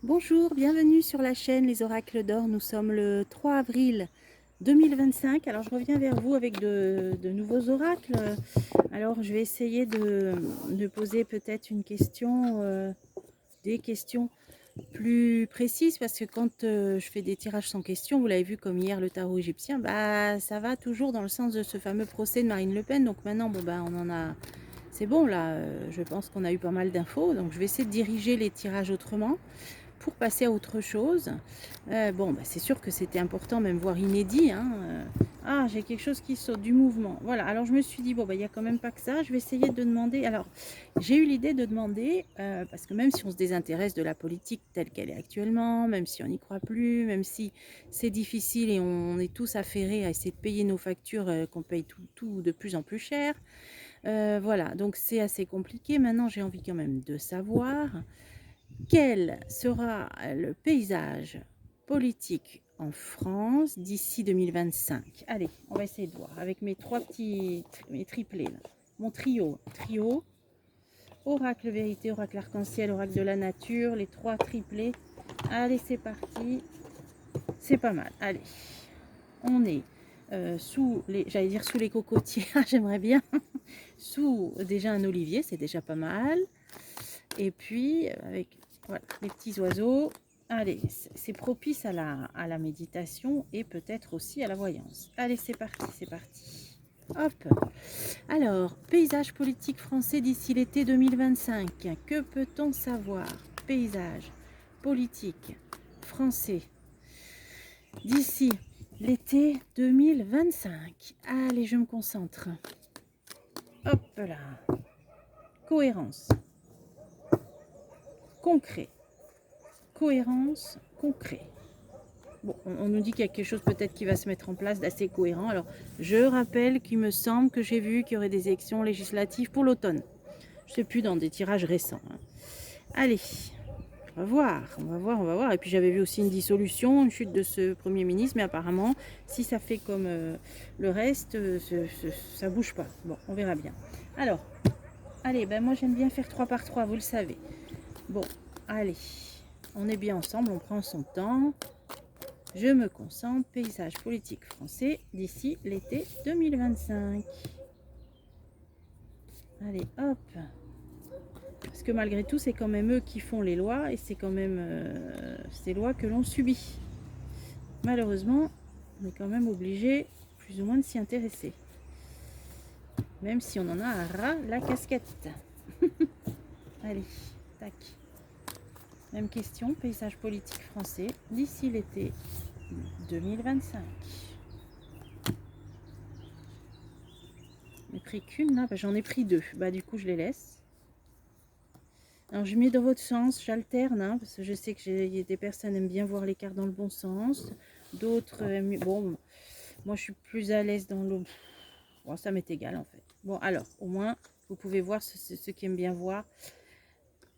Bonjour, bienvenue sur la chaîne Les Oracles d'Or. Nous sommes le 3 avril 2025. Alors je reviens vers vous avec de nouveaux oracles. Alors je vais essayer de poser peut-être une question, des questions plus précises, parce que quand je fais des tirages sans question, vous l'avez vu comme hier le tarot égyptien, bah ça va toujours dans le sens de ce fameux procès de Marine Le Pen. Donc maintenant, bon bah on en a, c'est bon là, je pense qu'on a eu pas mal d'infos. Donc je vais essayer de diriger les tirages autrement pour passer à autre chose. Bon, bah, c'est sûr que c'était important, même voire inédit. Hein. Ah, j'ai quelque chose qui saute, du mouvement. Voilà, alors je me suis dit, bon, bah, il n'y a quand même pas que ça. Je vais essayer de demander. Alors, j'ai eu l'idée de demander, parce que même si on se désintéresse de la politique telle qu'elle est actuellement, même si on n'y croit plus, même si c'est difficile et on est tous affairés à essayer de payer nos factures, qu'on paye tout de plus en plus cher. Voilà, donc c'est assez compliqué. Maintenant, j'ai envie quand même de savoir quel sera le paysage politique en France d'ici 2025? Allez, on va essayer de voir avec mes mes triplés là. Mon trio, oracle vérité, oracle arc-en-ciel, oracle de la nature, les trois triplés. Allez, c'est parti. C'est pas mal. Allez, on est sous les, j'allais dire sous les cocotiers, j'aimerais bien, sous déjà un olivier, c'est déjà pas mal. Et puis, avec voilà, les petits oiseaux, allez, c'est propice à la méditation et peut-être aussi à la voyance. Allez, c'est parti, c'est parti. Hop. Alors, paysage politique français d'ici l'été 2025. Que peut-on savoir? Paysage politique français d'ici l'été 2025. Allez, je me concentre. Hop là. Cohérence. Concret. Cohérence, concret. Bon, on nous dit qu'il y a quelque chose peut-être qui va se mettre en place d'assez cohérent. Alors, je rappelle qu'il me semble que j'ai vu qu'il y aurait des élections législatives pour l'automne. Je ne sais plus, dans des tirages récents. Hein. Allez, on va voir, on va voir, on va voir. Et puis j'avais vu aussi une dissolution, une chute de ce Premier ministre. Mais apparemment, si ça fait comme le reste, ça bouge pas. Bon, on verra bien. Alors, allez, ben moi j'aime bien faire 3 par 3, vous le savez. Bon, allez, on est bien ensemble, on prend son temps. Je me concentre, paysage politique français d'ici l'été 2025. Allez, hop. Parce que malgré tout, c'est quand même eux qui font les lois et c'est quand même ces lois que l'on subit. Malheureusement, on est quand même obligé plus ou moins de s'y intéresser. Même si on en a à ras la casquette. Allez, tac. Même question, paysage politique français d'ici l'été 2025. J'en ai pris qu'une là, bah, j'en ai pris deux. Bah du coup je les laisse. Alors je mets dans votre sens, j'alterne, hein, parce que je sais que des personnes aiment bien voir les cartes dans le bon sens. D'autres, bon, moi je suis plus à l'aise dans l'eau. Bon, ça m'est égal en fait. Bon alors, au moins, vous pouvez voir ceux qui aiment bien voir.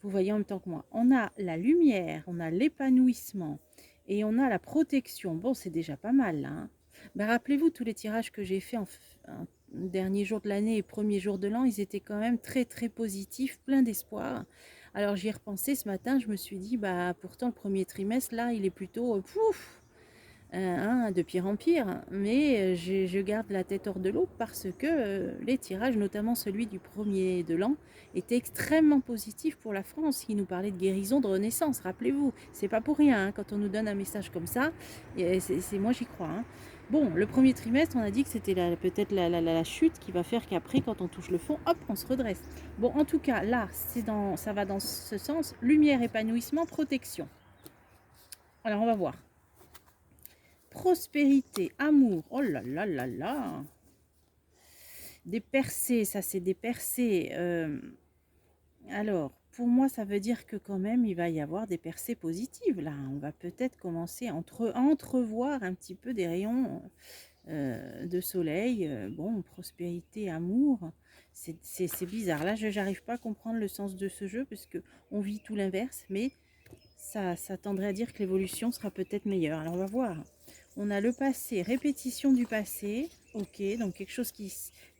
Vous voyez en même temps que moi. On a la lumière, on a l'épanouissement et on a la protection. Bon, c'est déjà pas mal là. Hein. Ben, rappelez-vous tous les tirages que j'ai fait en dernier jour de l'année et premier jour de l'an, ils étaient quand même très très positifs, plein d'espoir. Alors j'y ai repensé ce matin, je me suis dit, bah pourtant le premier trimestre là, il est plutôt pouf, hein, de pire en pire. Mais je garde la tête hors de l'eau parce que les tirages, notamment celui du premier de l'an, étaient extrêmement positifs pour la France. Il nous parlait de guérison, de renaissance, rappelez-vous. C'est pas pour rien hein, quand on nous donne un message comme ça. Moi j'y crois. Hein. Bon, le premier trimestre, on a dit que c'était peut-être la chute qui va faire qu'après, quand on touche le fond, hop, on se redresse. Bon, en tout cas, là, ça va dans ce sens. Lumière, épanouissement, protection. Alors, on va voir. Prospérité, amour, oh là là là là. Des percées, ça c'est des percées. Alors, pour moi, ça veut dire que quand même, il va y avoir des percées positives. Là, on va peut-être commencer à entrevoir un petit peu des rayons de soleil. Bon, prospérité, amour, c'est bizarre. Là, je n'arrive pas à comprendre le sens de ce jeu parce qu'on vit tout l'inverse, mais ça tendrait à dire que l'évolution sera peut-être meilleure. Alors, on va voir. On a le passé, répétition du passé. Ok, donc quelque chose qui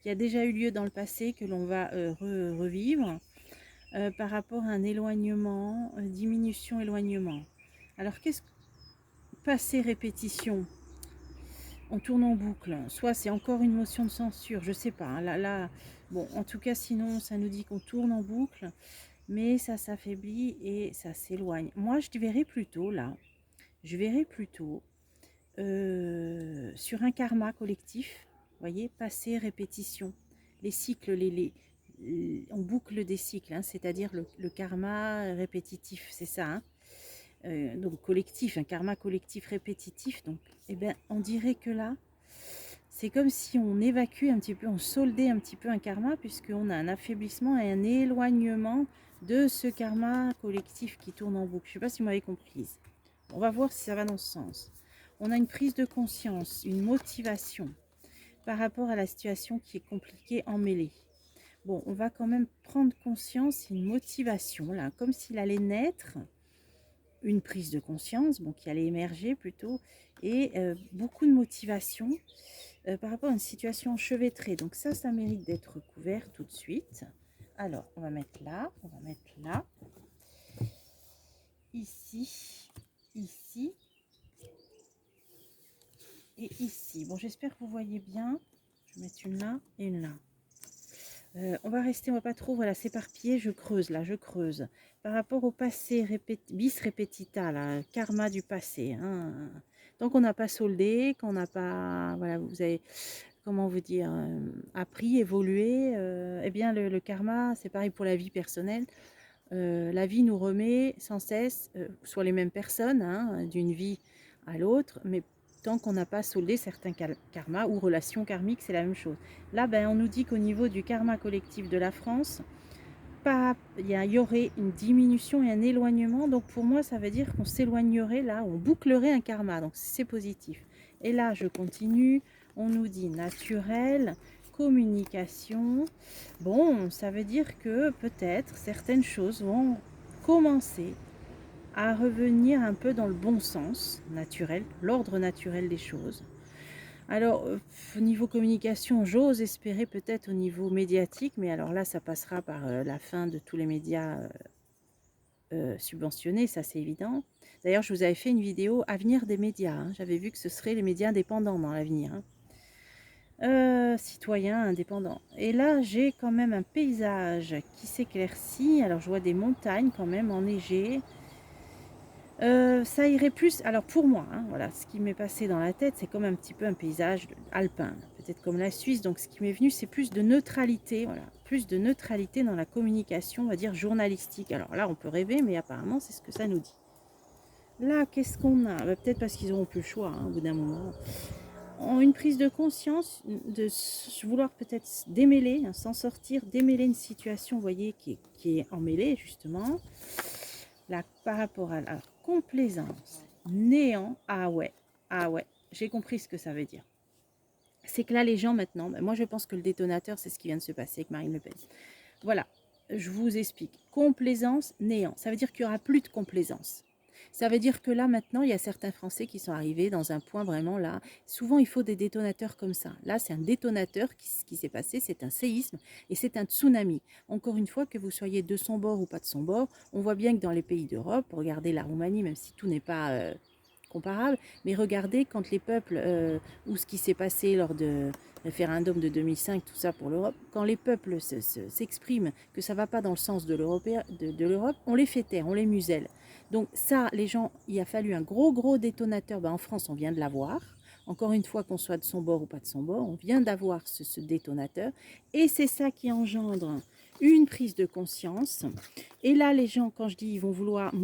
a déjà eu lieu dans le passé que l'on va revivre. Par rapport à un éloignement, diminution, éloignement. Alors, qu'est-ce que passer répétition? On tourne en boucle. Soit c'est encore une motion de censure, je sais pas. Là, bon, en tout cas, sinon, ça nous dit qu'on tourne en boucle, mais ça s'affaiblit et ça s'éloigne. Moi, je verrais plutôt, là, je verrais plutôt sur un karma collectif, vous voyez, passé, répétition. Les cycles, on boucle des cycles, hein, c'est-à-dire le karma répétitif, c'est ça, hein. Donc collectif, un karma collectif répétitif. Donc, eh ben, on dirait que là, c'est comme si on évacuait un petit peu, on soldait un petit peu un karma, puisqu'on a un affaiblissement et un éloignement de ce karma collectif qui tourne en boucle. Je ne sais pas si vous m'avez comprise. On va voir si ça va dans ce sens. On a une prise de conscience, une motivation par rapport à la situation qui est compliquée, emmêlée. Bon, on va quand même prendre conscience, une motivation, là, comme s'il allait naître une prise de conscience, bon, qui allait émerger plutôt, et beaucoup de motivation par rapport à une situation enchevêtrée. Donc ça mérite d'être couvert tout de suite. Alors, on va mettre là, ici, ici, et ici. Bon, j'espère que vous voyez bien. Je vais mettre une là et une là. On va rester, on va pas trop, voilà, s'éparpiller. Je creuse là, je creuse. Par rapport au passé, bis repetita, là, karma du passé. Hein. Tant qu'on n'a pas soldé, qu'on n'a pas, voilà, vous avez, comment vous dire, appris, évolué, eh bien le karma, c'est pareil pour la vie personnelle. La vie nous remet sans cesse, soit les mêmes personnes, hein, d'une vie à l'autre, mais tant qu'on n'a pas soldé certains karmas ou relations karmiques, c'est la même chose. Là, ben, on nous dit qu'au niveau du karma collectif de la France, il y aurait une diminution et un éloignement. Donc pour moi, ça veut dire qu'on s'éloignerait là, on bouclerait un karma. Donc c'est positif. Et là, je continue. On nous dit naturel, communication. Bon, ça veut dire que peut-être certaines choses vont commencer à revenir un peu dans le bon sens, naturel, l'ordre naturel des choses. Alors, au niveau communication, j'ose espérer peut-être au niveau médiatique, mais alors là, ça passera par la fin de tous les médias subventionnés, ça c'est évident. D'ailleurs, je vous avais fait une vidéo Avenir des médias, hein. J'avais vu que ce serait les médias indépendants dans l'avenir, hein. Citoyens indépendants. Et là, j'ai quand même un paysage qui s'éclaircit. Alors, je vois des montagnes quand même enneigées. Ça irait plus, alors pour moi, hein, voilà, ce qui m'est passé dans la tête, c'est comme un petit peu un paysage alpin, peut-être comme la Suisse. Donc ce qui m'est venu, c'est plus de neutralité, voilà, plus de neutralité dans la communication, on va dire journalistique. Alors là, on peut rêver, mais apparemment, c'est ce que ça nous dit. Là, qu'est-ce qu'on a? Bah, peut-être parce qu'ils n'auront plus le choix, hein, au bout d'un moment. Une prise de conscience, de vouloir peut-être démêler, hein, s'en sortir, démêler une situation, vous voyez, qui est emmêlée, justement. Là, par rapport à la complaisance, néant, ah ouais, j'ai compris ce que ça veut dire. C'est que là, les gens maintenant, moi je pense que le détonateur, c'est ce qui vient de se passer avec Marine Le Pen. Voilà, je vous explique. Complaisance, néant. Ça veut dire qu'il n'y aura plus de complaisance. Ça veut dire que là, maintenant, il y a certains Français qui sont arrivés dans un point vraiment là. Souvent, il faut des détonateurs comme ça. Là, c'est un détonateur qui s'est passé, c'est un séisme et c'est un tsunami. Encore une fois, que vous soyez de son bord ou pas de son bord, on voit bien que dans les pays d'Europe, regardez la Roumanie, même si tout n'est pas comparable, mais regardez quand les peuples, ou ce qui s'est passé lors de référendum de 2005, tout ça pour l'Europe, quand les peuples s'expriment que ça ne va pas dans le sens de l'Europe, on les fait taire, on les muselle. Donc ça, les gens, il a fallu un gros détonateur. Ben, en France, on vient de l'avoir. Encore une fois, qu'on soit de son bord ou pas de son bord, on vient d'avoir ce détonateur. Et c'est ça qui engendre une prise de conscience. Et là, les gens, quand je dis ils vont vouloir,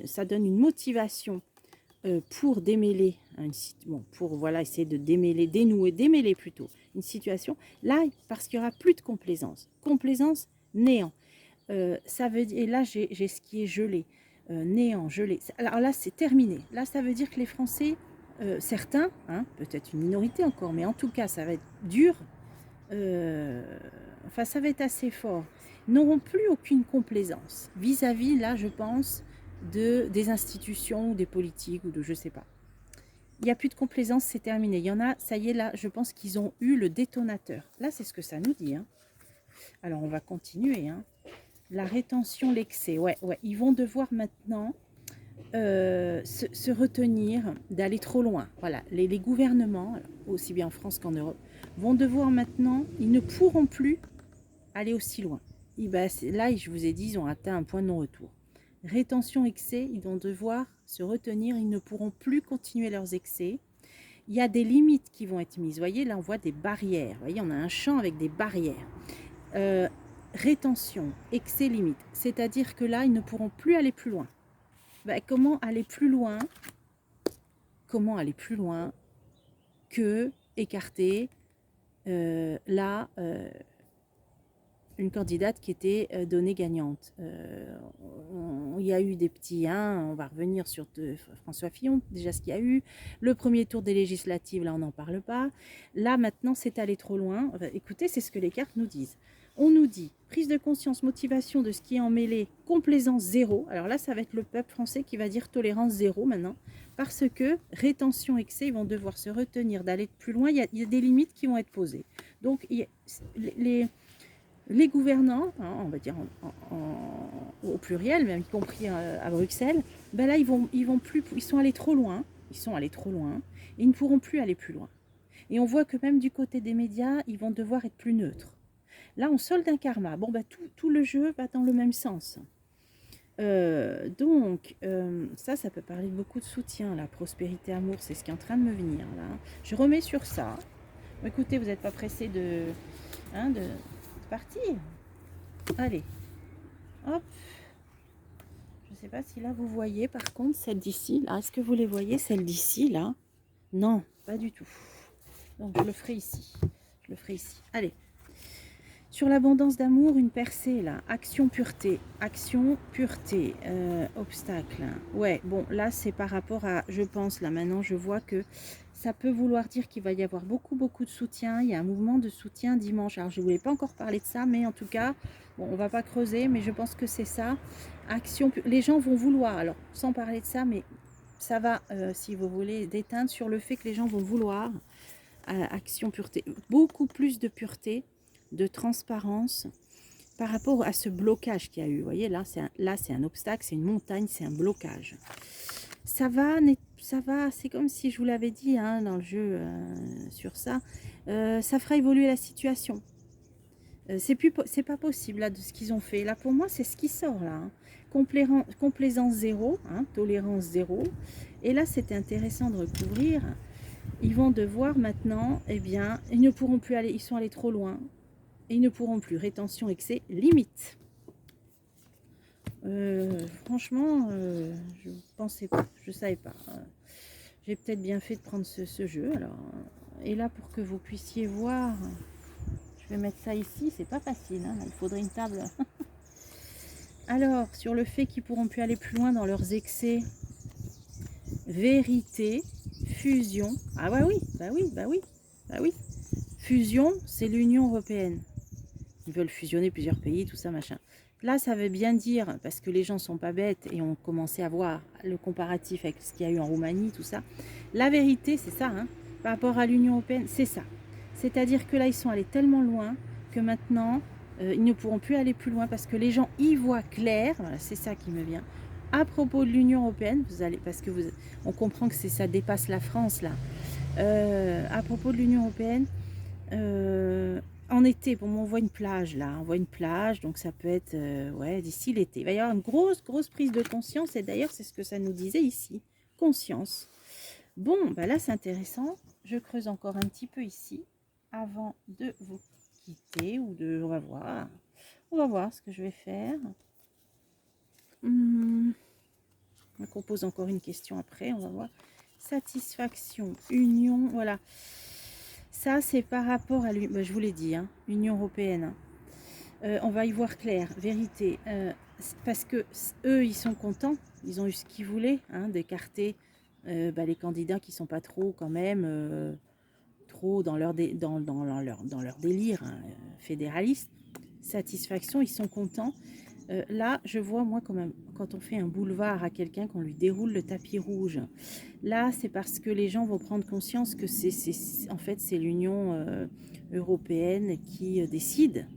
ça donne une motivation pour démêler, pour voilà, essayer de démêler, démêler plutôt une situation. Là, parce qu'il n'y aura plus de complaisance. Complaisance, néant. Ça veut dire, et là, j'ai ce qui est gelé. Néant, gelé. Alors là, c'est terminé. Là, ça veut dire que les Français, certains, hein, peut-être une minorité encore, mais en tout cas, ça va être dur. Enfin, ça va être assez fort. N'auront plus aucune complaisance vis-à-vis, là, je pense, des institutions ou des politiques ou de je sais pas. Il n'y a plus de complaisance, c'est terminé. Il y en a, ça y est, là, je pense qu'ils ont eu le détonateur. Là, c'est ce que ça nous dit, hein. Alors, on va continuer, hein. La rétention, l'excès, ouais, ils vont devoir maintenant se retenir d'aller trop loin. Voilà, les gouvernements, aussi bien en France qu'en Europe, vont devoir maintenant, ils ne pourront plus aller aussi loin. Et ben, là, je vous ai dit, ils ont atteint un point de non-retour. Rétention, excès, ils vont devoir se retenir, ils ne pourront plus continuer leurs excès. Il y a des limites qui vont être mises. Vous voyez, là, on voit des barrières. Vous voyez, on a un champ avec des barrières. Rétention, excès, limite. C'est-à-dire que là, ils ne pourront plus aller plus loin. Ben, comment aller plus loin? Comment aller plus loin que écarter là une candidate qui était donnée gagnante. Il y a eu des petits, on va revenir sur François Fillon, déjà ce qu'il y a eu. Le premier tour des législatives, là on n'en parle pas. Là maintenant c'est allé trop loin. Enfin, écoutez, c'est ce que les cartes nous disent. On nous dit prise de conscience, motivation de ce qui est emmêlé, complaisance zéro. Alors là ça va être le peuple français qui va dire tolérance zéro maintenant. Parce que rétention, excès, ils vont devoir se retenir d'aller plus loin. Il y a des limites qui vont être posées. Donc les gouvernants, on va dire au pluriel, même y compris à Bruxelles, ben là ils sont allés trop loin, et ils ne pourront plus aller plus loin. Et on voit que même du côté des médias, ils vont devoir être plus neutres. Là, on solde un karma. Bon, ben tout le jeu va dans le même sens. Donc, ça peut parler de beaucoup de soutien, la prospérité, amour, c'est ce qui est en train de me venir là. Je remets sur ça. Écoutez, vous n'êtes pas pressé de partir. Allez, hop. Je ne sais pas si là vous voyez par contre celle d'ici. Là, est-ce que vous les voyez, celle d'ici là? Non, pas du tout. Donc je le ferai ici. Je le ferai ici. Allez. Sur l'abondance d'amour, une percée là. Action, pureté. Action, pureté. Obstacle. Ouais, bon, là c'est par rapport à, je pense, là maintenant je vois que ça peut vouloir dire qu'il va y avoir beaucoup de soutien. Il y a un mouvement de soutien dimanche. Alors je ne voulais pas encore parler de ça, mais en tout cas, bon, on ne va pas creuser, mais je pense que c'est ça. Action, les gens vont vouloir, alors sans parler de ça, mais ça va, si vous voulez, déteindre sur le fait que les gens vont vouloir, action, pureté, beaucoup plus de pureté, de transparence par rapport à ce blocage qu'il y a eu. Vous voyez, là c'est un obstacle, c'est une montagne, c'est un blocage. Ça va, c'est comme si je vous l'avais dit dans le jeu sur ça, ça fera évoluer la situation. C'est pas possible là de ce qu'ils ont fait. Là pour moi c'est ce qui sort là. Complaisance zéro, tolérance zéro. Et là c'était intéressant de recouvrir. Ils vont devoir maintenant, eh bien, ils ne pourront plus aller, ils sont allés trop loin. Et ils ne pourront plus. Rétention, excès, limite. Franchement, je pensais pas, je savais pas. J'ai peut-être bien fait de prendre ce jeu. Alors, et là pour que vous puissiez voir, je vais mettre ça ici. C'est pas facile. Il faudrait une table. Alors sur le fait qu'ils pourront plus aller plus loin dans leurs excès, vérité, fusion. Ah bah oui, bah oui, bah oui, bah oui. Fusion, c'est l'Union européenne. Ils veulent fusionner plusieurs pays, tout ça, machin. Là, ça veut bien dire, parce que les gens sont pas bêtes et ont commencé à voir le comparatif avec ce qu'il y a eu en Roumanie, tout ça. La vérité, c'est ça, par rapport à l'Union européenne, c'est ça. C'est-à-dire que là, ils sont allés tellement loin que maintenant, ils ne pourront plus aller plus loin parce que les gens y voient clair. Voilà, c'est ça qui me vient. À propos de l'Union européenne, parce que on comprend que ça dépasse la France là. À propos de l'Union européenne, en été, bon, on voit une plage là, on voit une plage, donc ça peut être ouais, d'ici l'été. Il va y avoir une grosse prise de conscience, et d'ailleurs c'est ce que ça nous disait ici, conscience. Bon, bah là c'est intéressant, je creuse encore un petit peu ici, avant de vous quitter, ou de, on va voir ce que je vais faire. On compose encore une question après, on va voir. Satisfaction, union, voilà. Ça, c'est par rapport à lui. Ben, je vous l'ai dit, Union européenne. On va y voir clair, vérité. Parce que eux, ils sont contents. Ils ont eu ce qu'ils voulaient, d'écarter les candidats qui sont pas trop, quand même, trop dans leur délire fédéraliste. Satisfaction, ils sont contents. Là, je vois, moi, quand on fait un boulevard à quelqu'un, qu'on lui déroule le tapis rouge, là, c'est parce que les gens vont prendre conscience que en fait, c'est l'Union européenne qui décide.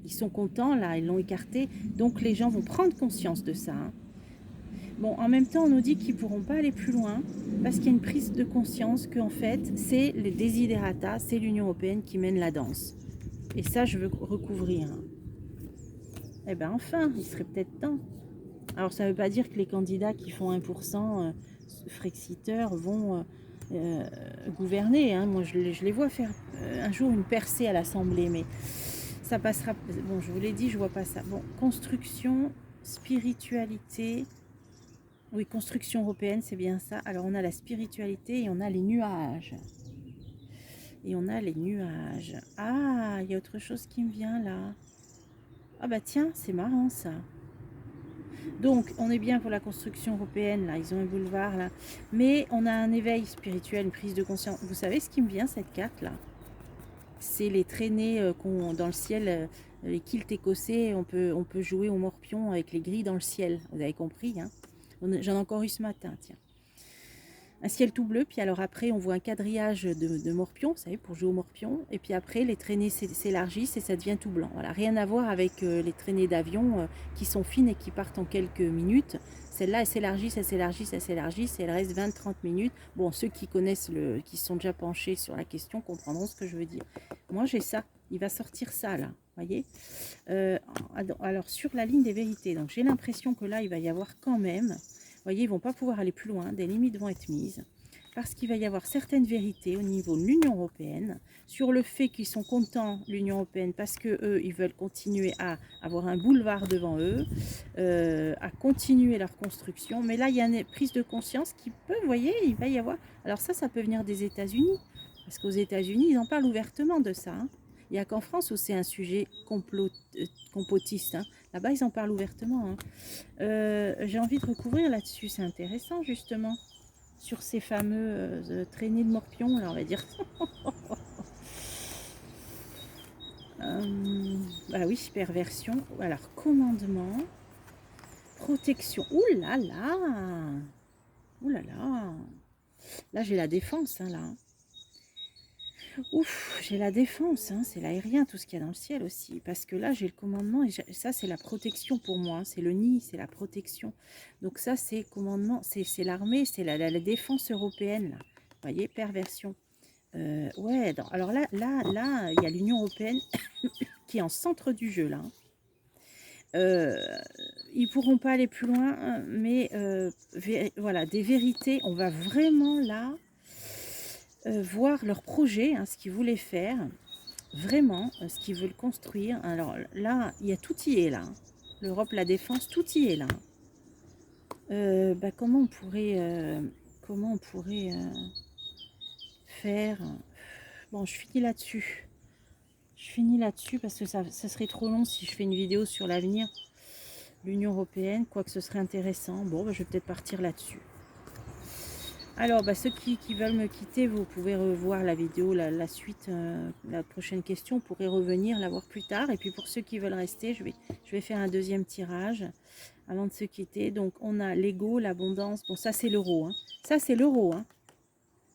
Ils sont contents, là, ils l'ont écarté. Donc, les gens vont prendre conscience de ça. Bon, en même temps, on nous dit qu'ils ne pourront pas aller plus loin parce qu'il y a une prise de conscience qu'en fait, c'est les desiderata, c'est l'Union européenne qui mène la danse. Et ça, je veux recouvrir. Eh bien, enfin, il serait peut-être temps. Alors, ça ne veut pas dire que les candidats qui font 1% frexiteurs vont gouverner. Hein. Moi, je les vois faire un jour une percée à l'Assemblée, mais ça passera. Bon, je vous l'ai dit, je vois pas ça. Bon, construction, spiritualité. Oui, construction européenne, c'est bien ça. Alors, on a la spiritualité et on a les nuages. Et on a les nuages. Ah, il y a autre chose qui me vient là. Ah bah tiens, c'est marrant ça. Donc, on est bien pour la construction européenne, là, ils ont un boulevard, là. Mais on a un éveil spirituel, une prise de conscience. Vous savez ce qui me vient, cette carte-là? C'est les traînées qu'on dans le ciel, les kilts écossais, on peut jouer au morpion avec les grilles dans le ciel. Vous avez compris, hein? J'en ai encore eu ce matin, tiens. Un ciel tout bleu, puis alors après on voit un quadrillage de morpions, vous savez, pour jouer au morpion, et puis après les traînées s'élargissent et ça devient tout blanc. Voilà, rien à voir avec les traînées d'avion qui sont fines et qui partent en quelques minutes. Celles-là, elles s'élargissent, elles s'élargissent, elles s'élargissent, et elles restent 20-30 minutes. Bon, ceux qui connaissent, qui sont déjà penchés sur la question comprendront ce que je veux dire. Moi j'ai ça, il va sortir ça là, voyez. Alors sur la ligne des vérités, donc j'ai l'impression que là il va y avoir quand même... Vous voyez, ils ne vont pas pouvoir aller plus loin, des limites vont être mises, parce qu'il va y avoir certaines vérités au niveau de l'Union européenne, sur le fait qu'ils sont contents, l'Union européenne, parce qu'eux, ils veulent continuer à avoir un boulevard devant eux, à continuer leur construction. Mais là, il y a une prise de conscience qui peut, vous voyez, il va y avoir... Alors ça peut venir des États-Unis, parce qu'aux États-Unis, ils en parlent ouvertement de ça, hein. Il n'y a qu'en France où c'est un sujet complotiste, hein. Là-bas, ils en parlent ouvertement, hein. J'ai envie de recouvrir là-dessus, c'est intéressant justement, sur ces fameux traînées de morpions, là on va dire. Bah oui, perversion, alors commandement, protection, ouh là là, ouh là là, là j'ai la défense, hein, là. Ouf, j'ai la défense, hein, c'est l'aérien, tout ce qu'il y a dans le ciel aussi. Parce que là, j'ai le commandement, et ça, c'est la protection pour moi. C'est le nid, c'est la protection. Donc ça, c'est commandement, c'est l'armée, c'est la défense européenne. Là. Vous voyez, perversion. Ouais, alors là, il y a l'Union européenne qui est en centre du jeu, là. Ils pourront pas aller plus loin, mais voilà, des vérités, on va vraiment là... voir leur projet, hein, ce qu'ils voulaient faire, vraiment, ce qu'ils veulent construire. Alors là, il y a tout y est là. L'Europe, la défense, tout y est là. Bah, comment on pourrait faire? Bon, je finis là-dessus. Je finis là-dessus parce que ça serait trop long si je fais une vidéo sur l'avenir de l'Union européenne, quoique ce serait intéressant. Bon, bah, je vais peut-être partir là-dessus. Alors, bah, ceux qui veulent me quitter, vous pouvez revoir la vidéo, la suite, la prochaine question, vous pourrez revenir la voir plus tard. Et puis pour ceux qui veulent rester, je vais faire un deuxième tirage avant de se quitter. Donc on a l'ego, l'abondance, bon ça c'est l'euro, hein. Ça c'est l'euro, hein.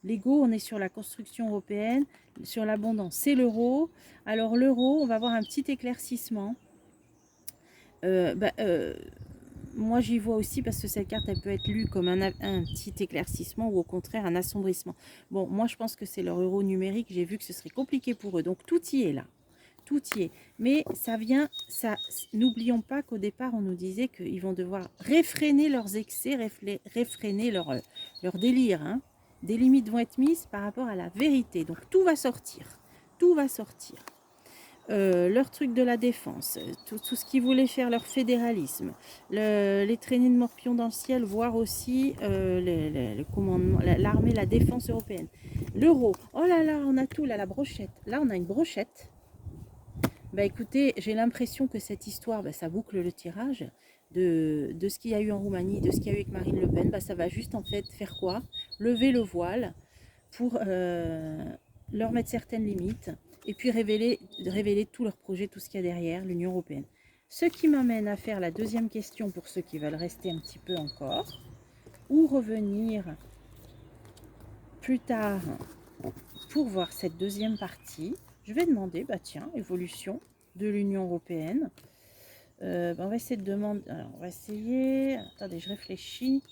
L'ego, on est sur la construction européenne, sur l'abondance, c'est l'euro. Alors l'euro, on va avoir un petit éclaircissement. Moi j'y vois aussi parce que cette carte elle peut être lue comme un petit éclaircissement ou au contraire un assombrissement. Bon, moi je pense que c'est leur euro numérique, j'ai vu que ce serait compliqué pour eux, donc tout y est là, tout y est. Mais ça vient, n'oublions pas qu'au départ on nous disait qu'ils vont devoir réfréner leurs excès, réfréner leur délire, hein. Des limites vont être mises par rapport à la vérité, donc tout va sortir, tout va sortir. Leur truc de la défense, tout ce qu'ils voulaient faire, leur fédéralisme, les traînées de morpions dans le ciel, voire aussi le commandement, l'armée, la défense européenne, l'euro. Oh là là, on a tout là, la brochette. Là, on a une brochette. Bah écoutez, j'ai l'impression que cette histoire, bah, ça boucle le tirage de ce qu'il y a eu en Roumanie, de ce qu'il y a eu avec Marine Le Pen. Bah, ça va juste en fait faire quoi? Lever le voile pour leur mettre certaines limites et puis révéler tous leurs projets, tout ce qu'il y a derrière l'Union européenne. Ce qui m'amène à faire la deuxième question pour ceux qui veulent rester un petit peu encore, ou revenir plus tard pour voir cette deuxième partie. Je vais demander, bah tiens, évolution de l'Union européenne. On va essayer de demander. Alors, on va essayer. Attendez, je réfléchis.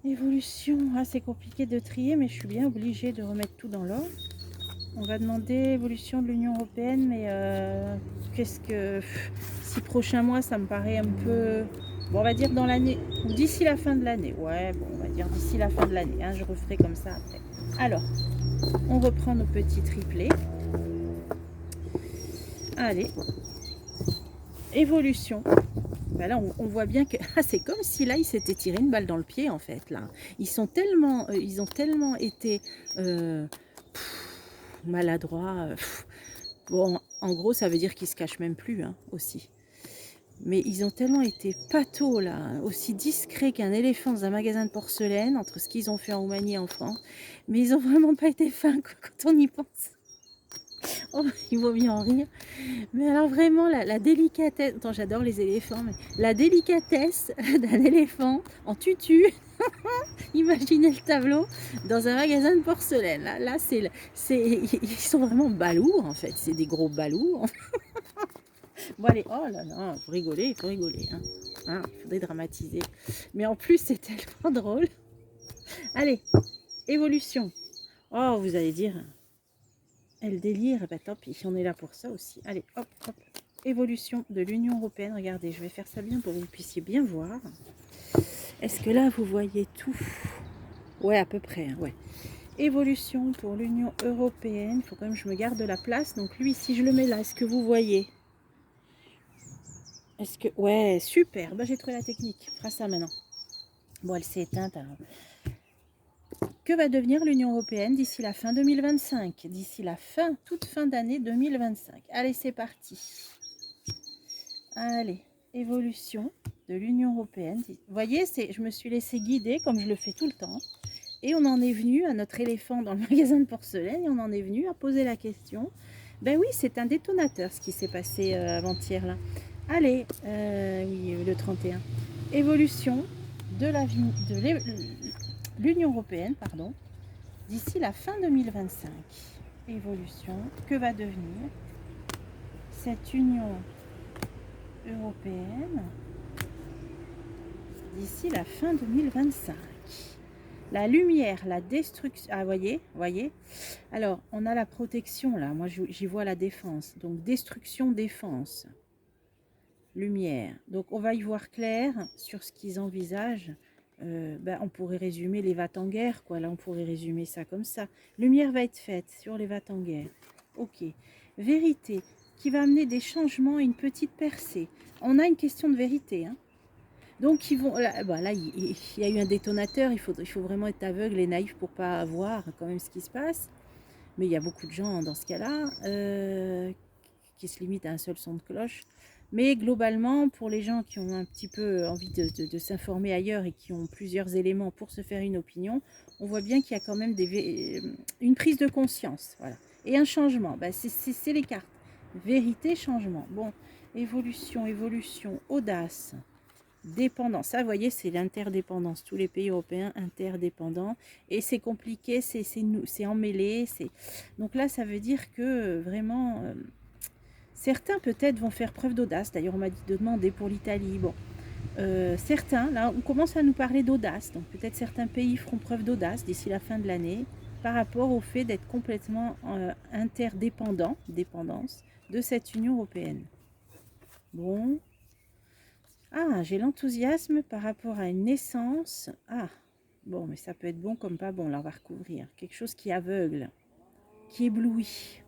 Évolution. Ah, c'est compliqué de trier, mais je suis bien obligée de remettre tout dans l'ordre. On va demander évolution de l'Union européenne, mais qu'est-ce que... 6 prochains mois, ça me paraît un peu... Bon, on va dire dans l'année, ou d'ici la fin de l'année. Ouais, bon, on va dire d'ici la fin de l'année. Hein, je referai comme ça après. Alors, on reprend nos petits triplés. Allez. Évolution. Ben là, on voit bien que... Ah, c'est comme si là, il s'était tiré une balle dans le pied, en fait. Là. Ils ont tellement été... maladroits. Bon, en gros, ça veut dire qu'ils se cachent même plus, hein, aussi. Mais ils ont tellement été pâteaux, là, aussi discrets qu'un éléphant dans un magasin de porcelaine, entre ce qu'ils ont fait en Roumanie et en France. Mais ils ont vraiment pas été fins, quoi, quand on y pense. Oh, il vaut mieux en rire. Mais alors vraiment, la délicatesse... Attends, j'adore les éléphants, mais la délicatesse d'un éléphant en tutu... Imaginez le tableau dans un magasin de porcelaine. Là ils sont vraiment balourds, en fait. C'est des gros balourds. Bon, allez, oh là là, faut rigoler, il faut rigoler. Hein. Hein, il faudrait dramatiser. Mais en plus, c'est tellement drôle. Allez, évolution. Oh, vous allez dire, elle délire. Ben, tant pis, on est là pour ça aussi. Allez, hop, hop. Évolution de l'Union européenne. Regardez, je vais faire ça bien pour que vous puissiez bien voir. Est-ce que là, vous voyez tout? Ouais, à peu près, hein, ouais. Évolution pour l'Union européenne. Il faut quand même que je me garde de la place. Donc lui, si je le mets là, est-ce que vous voyez? Est-ce que... Ouais, super. Bah, j'ai trouvé la technique. On fera ça maintenant. Bon, elle s'est éteinte. Alors. Que va devenir l'Union européenne d'ici la fin 2025? D'ici la fin, toute fin d'année 2025. Allez, c'est parti. Allez, évolution de l'Union européenne. Vous voyez, je me suis laissée guider comme je le fais tout le temps. Et on en est venu à notre éléphant dans le magasin de porcelaine et on en est venu à poser la question. Ben oui, c'est un détonateur ce qui s'est passé avant-hier là. Allez, oui, le 31. Évolution de l'Union européenne, pardon, d'ici la fin 2025. Évolution, que va devenir cette Union européenne d'ici la fin 2025? La lumière, la destruction. Ah, voyez. Alors, on a la protection là. Moi, j'y vois la défense. Donc, destruction, défense. Lumière. Donc, on va y voir clair sur ce qu'ils envisagent. On pourrait résumer les va-t-en guerre, quoi. Là, on pourrait résumer ça comme ça. Lumière va être faite sur les va-t-en guerre. Ok. Vérité, qui va amener des changements et une petite percée. On a une question de vérité, hein. Donc, ils vont, là, il y a eu un détonateur, il faut vraiment être aveugle et naïf pour ne pas voir quand même ce qui se passe. Mais il y a beaucoup de gens dans ce cas-là qui se limitent à un seul son de cloche. Mais globalement, pour les gens qui ont un petit peu envie de s'informer ailleurs et qui ont plusieurs éléments pour se faire une opinion, on voit bien qu'il y a quand même une prise de conscience. Voilà. Et un changement, c'est les cartes. Vérité, changement. Bon, évolution, audace. Dépendance, ça vous voyez, c'est l'interdépendance, tous les pays européens interdépendants, et c'est compliqué, c'est emmêlé, donc là ça veut dire que vraiment certains peut-être vont faire preuve d'audace. D'ailleurs on m'a dit de demander pour l'Italie. Bon, certains, là on commence à nous parler d'audace, donc peut-être certains pays feront preuve d'audace d'ici la fin de l'année par rapport au fait d'être complètement dépendance de cette Union européenne. Bon. Ah, j'ai l'enthousiasme par rapport à une naissance. Ah, bon, mais ça peut être bon comme pas bon. Là, on va recouvrir. Quelque chose qui aveugle, qui éblouit.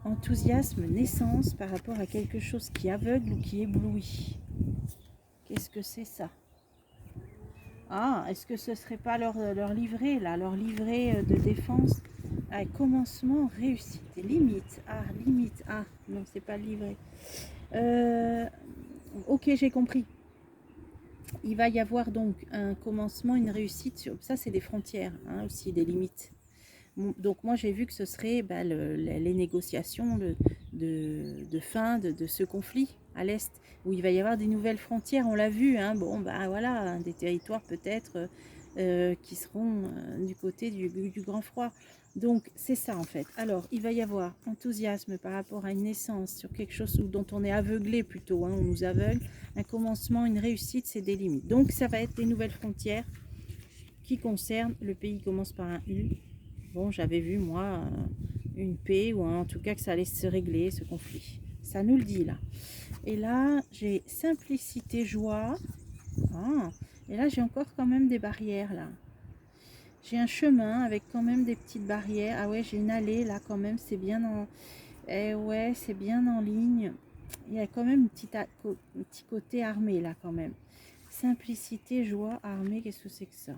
Enthousiasme, naissance par rapport à quelque chose qui aveugle ou qui éblouit. Qu'est-ce que c'est ça? Ah, est-ce que ce serait pas leur livret, là, leur livret de défense? Ah, commencement, réussite, limite. Ah, limite. Ah, non, c'est pas le livret. Ok, j'ai compris. Il va y avoir donc un commencement, une réussite. Ça, c'est des frontières, hein, aussi, des limites. Donc, moi, j'ai vu que ce serait les négociations de fin de ce conflit à l'Est, où il va y avoir des nouvelles frontières. On l'a vu, hein, bon, voilà, des territoires peut-être qui seront du côté du grand froid. Donc, c'est ça en fait. Alors, il va y avoir enthousiasme par rapport à une naissance, sur quelque chose dont on est aveuglé plutôt, hein, on nous aveugle. Un commencement, une réussite, c'est des limites. Donc, ça va être des nouvelles frontières qui concernent, le pays commence par un U. Bon, j'avais vu, moi, une paix, ou en tout cas que ça allait se régler, ce conflit. Ça nous le dit, là. Et là, j'ai simplicité, joie. Ah, et là, j'ai encore quand même des barrières, là. J'ai un chemin avec quand même des petites barrières. Ah ouais, j'ai une allée, là, quand même, c'est bien en... Eh ouais, c'est bien en ligne. Il y a quand même un petit côté armé, là, quand même. Simplicité, joie, armée, qu'est-ce que c'est que ça?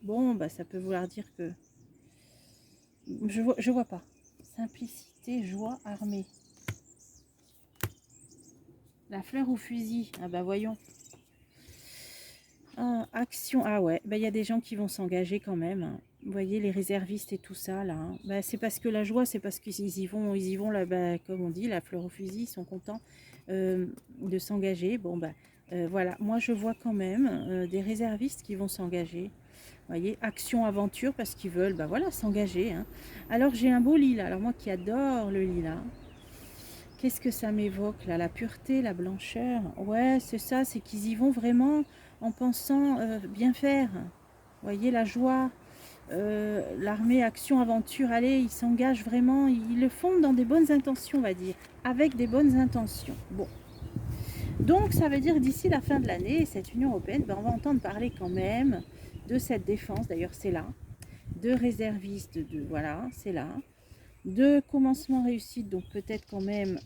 Bon, bah, ça peut vouloir dire que... Je vois pas. Simplicité, joie, armée. La fleur au fusil. Ah bah voyons. Ah, action. Ah ouais, bah, il y a des gens qui vont s'engager quand même, hein. Vous voyez, les réservistes et tout ça, là, hein. Bah, c'est parce que la joie, c'est parce qu'ils y vont là, bah, comme on dit, la fleur au fusil, ils sont contents de s'engager. Bon, bah, voilà, moi je vois quand même des réservistes qui vont s'engager. Vous voyez, action, aventure, parce qu'ils veulent, bah voilà, s'engager, hein. Alors j'ai un beau lilas, alors moi qui adore le lilas, qu'est-ce que ça m'évoque là? La pureté, la blancheur. Ouais, c'est ça, c'est qu'ils y vont vraiment en pensant bien faire. Vous voyez, la joie, l'armée, action, aventure, allez, ils s'engagent vraiment, ils le font dans des bonnes intentions, on va dire, avec des bonnes intentions. Bon, donc ça veut dire que d'ici la fin de l'année, cette Union européenne, ben, on va entendre parler quand même de cette défense, d'ailleurs c'est là, de réservistes, de voilà, c'est là, de commencement réussite, donc peut-être quand même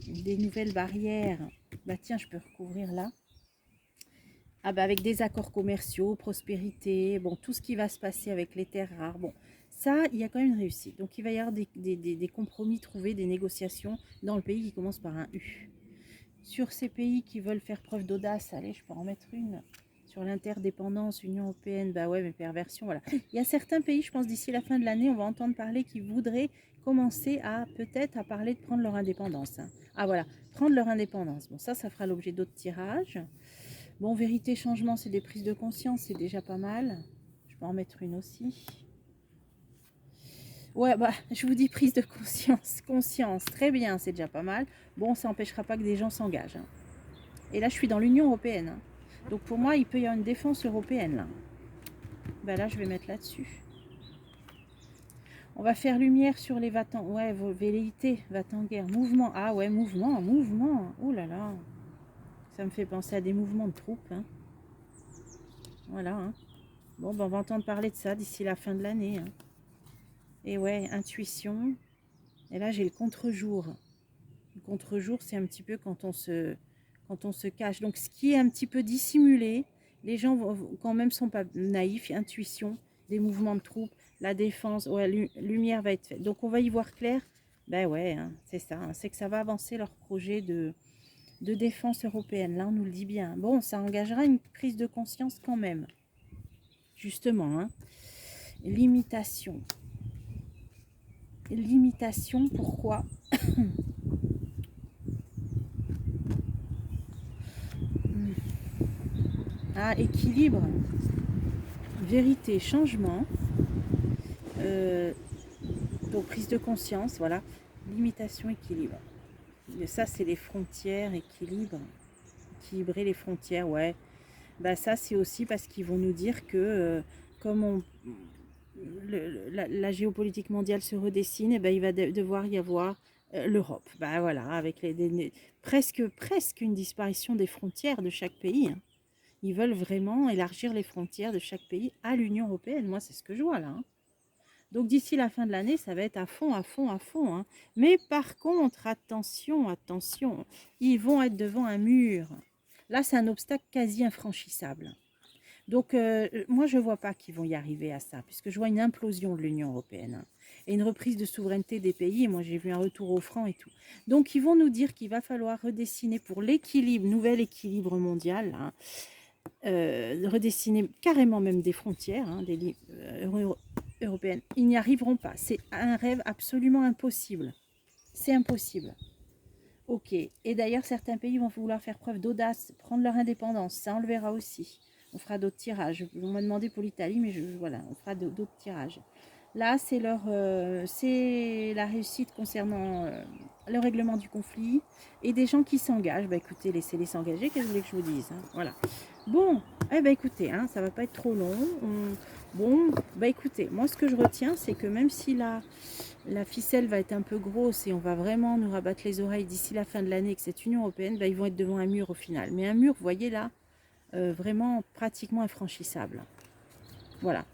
des nouvelles barrières. Bah tiens, je peux recouvrir là. Ah bah avec des accords commerciaux, prospérité, bon, tout ce qui va se passer avec les terres rares. Bon, ça, il y a quand même une réussite. Donc il va y avoir des compromis trouvés, des négociations dans le pays qui commence par un U. Sur ces pays qui veulent faire preuve d'audace, allez, je peux en mettre une. Sur l'interdépendance, Union européenne, bah ouais, mais perversion, voilà. Il y a certains pays, je pense, d'ici la fin de l'année, on va entendre parler qui voudraient commencer à, peut-être, à parler de prendre leur indépendance, hein. Ah voilà, prendre leur indépendance. Bon, ça fera l'objet d'autres tirages. Bon, vérité, changement, c'est des prises de conscience, c'est déjà pas mal. Je peux en mettre une aussi. Ouais, bah, je vous dis prise de conscience. Conscience, très bien, c'est déjà pas mal. Bon, ça n'empêchera pas que des gens s'engagent, hein. Et là, je suis dans l'Union européenne, hein. Donc pour moi, il peut y avoir une défense européenne, là. Ben là, je vais mettre là-dessus. On va faire lumière sur les va-t'en. Ouais, velléité, va-t'en guerre. Mouvement. Ah ouais, mouvement, mouvement. Oh là là. Ça me fait penser à des mouvements de troupes, hein. Voilà, hein. Bon, ben, on va entendre parler de ça d'ici la fin de l'année, hein. Et ouais, intuition. Et là, j'ai le contre-jour. Le contre-jour, c'est un petit peu quand on se cache. Donc, ce qui est un petit peu dissimulé, les gens quand même sont pas naïfs. Intuition, des mouvements de troupes, la défense, ouais, lumière va être faite. Donc, on va y voir clair. Ben ouais, hein, c'est ça, hein, c'est que ça va avancer leur projet de défense européenne. Là, on nous le dit bien. Bon, ça engagera une prise de conscience quand même. Justement, hein. Limitation. Limitation, pourquoi? Ah, équilibre, vérité, changement, donc prise de conscience, voilà, limitation, équilibre. Et ça, c'est les frontières, équilibre, équilibrer les frontières, ouais. Bah ça, c'est aussi parce qu'ils vont nous dire que comme la géopolitique mondiale se redessine, et ben, il va devoir y avoir l'Europe. Bah voilà, avec presque une disparition des frontières de chaque pays, hein. Ils veulent vraiment élargir les frontières de chaque pays à l'Union européenne. Moi, c'est ce que je vois là, hein. Donc d'ici la fin de l'année, ça va être à fond, à fond, à fond, hein. Mais par contre, attention, attention, ils vont être devant un mur. Là, c'est un obstacle quasi infranchissable. Donc moi, je ne vois pas qu'ils vont y arriver à ça, puisque je vois une implosion de l'Union européenne, hein, et une reprise de souveraineté des pays. Et moi, j'ai vu un retour au franc et tout. Donc, ils vont nous dire qu'il va falloir redessiner pour l'équilibre, nouvel équilibre mondial, hein, redessiner carrément même des frontières, hein, européennes. Ils n'y arriveront pas. C'est un rêve absolument impossible. C'est impossible. Ok. Et d'ailleurs, certains pays vont vouloir faire preuve d'audace, prendre leur indépendance. Ça, on le verra aussi. On fera d'autres tirages. On m'a demandé pour l'Italie, mais voilà, on fera d'autres tirages. Là, c'est la réussite concernant le règlement du conflit et des gens qui s'engagent. Bah écoutez, laissez-les s'engager, qu'est-ce que vous voulez que je vous dise, hein, voilà. Bon, eh ben écoutez, hein, ça va pas être trop long. Bon, bah écoutez, moi ce que je retiens, c'est que même si la ficelle va être un peu grosse et on va vraiment nous rabattre les oreilles d'ici la fin de l'année avec cette Union européenne, bah, ils vont être devant un mur au final. Mais un mur, vous voyez là, vraiment pratiquement infranchissable. Voilà.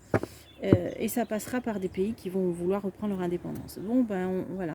Et ça passera par des pays qui vont vouloir reprendre leur indépendance. Bon, ben voilà.